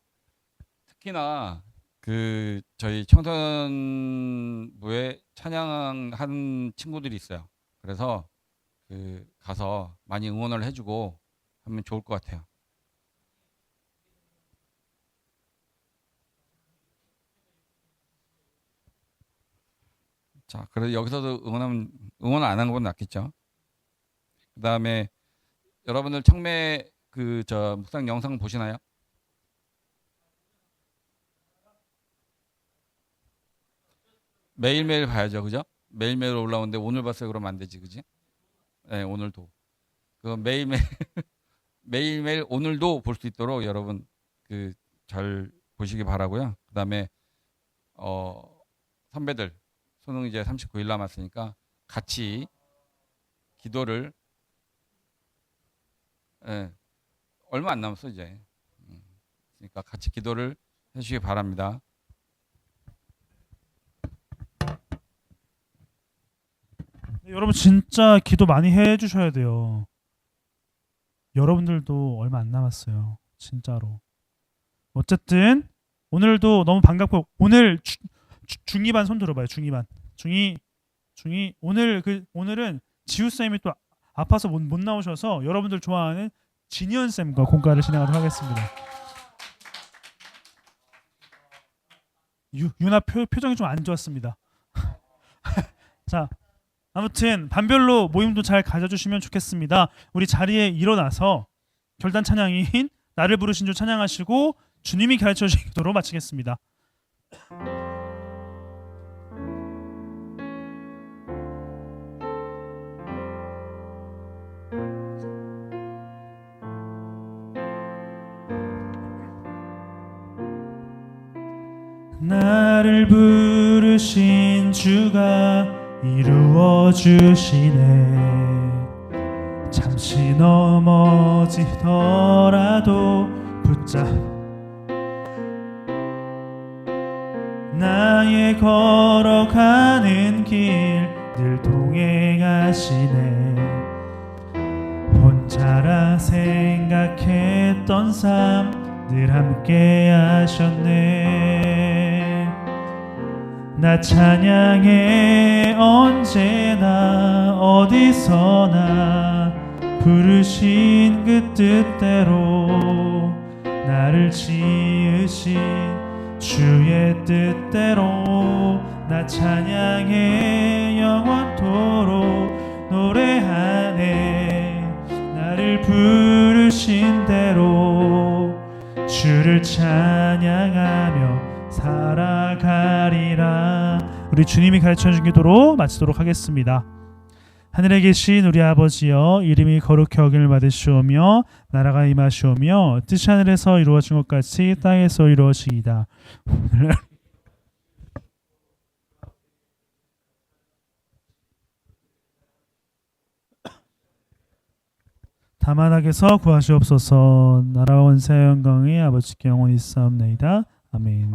특히나 저희 청소년부에 찬양한 친구들이 있어요. 그래서 가서 많이 응원을 해주고 하면 좋을 것 같아요. 자, 그래서 여기서도 응원 안 하는 건 낫겠죠. 그 다음에 여러분들 청매 묵상 영상 보시나요? 매일매일 봐야죠, 그죠? 매일매일 올라오는데 오늘 봤어요, 그러면 안 되지, 그지? 네, 오늘도 매일매일 오늘도 볼 수 있도록 여러분 잘 보시기 바라고요. 그 다음에 선배들 수능 이제 39일 남았으니까 같이 기도를 얼마 안 남았어 이제. 그러니까 같이 기도를 해주시기 바랍니다. 여러분 진짜 기도 많이 해주셔야 돼요. 여러분들도 얼마 안 남았어요. 진짜로. 어쨌든 오늘도 너무 반갑고 오늘 중2반 손 들어봐요. 중2반. 중2 오늘은 지우 쌤이 또 아파서 못 나오셔서 여러분들 좋아하는 진현 쌤과 공과를 진행하도록 하겠습니다. 유나 표정이 좀 안 좋았습니다. 자, 아무튼 반별로 모임도 잘 가져주시면 좋겠습니다. 우리 자리에 일어나서 결단 찬양인 나를 부르신 주 찬양하시고 주님이 가르쳐 주신 기도로 마치겠습니다. 나를 부르신 주가 이루어 주시네. 잠시 넘어지더라도 나의 걸어가는 길 늘 동행하시네. 혼자라 생각했던 삶 늘 함께 하셨네. 나 찬양해 언제나 어디서나 부르신 그 뜻대로 나를 지으신 주의 뜻대로 나 찬양해 영원토록 노래하네. 나를 부르신 대로 주를 찬양하며 살아가리라. 우리 주님이 가르쳐준 기도로 마치도록 하겠습니다. 하늘에 계신 우리 아버지여, 이름이 거룩히 여김을 받으시오며 나라가 임하시오며 뜻이 하늘에서 이루어진 것 같이 땅에서 이루어지이다. 다만하게서 구하시옵소서. 나라와 원세 영광이 아버지께 영원히 있사옵나이다. 아멘.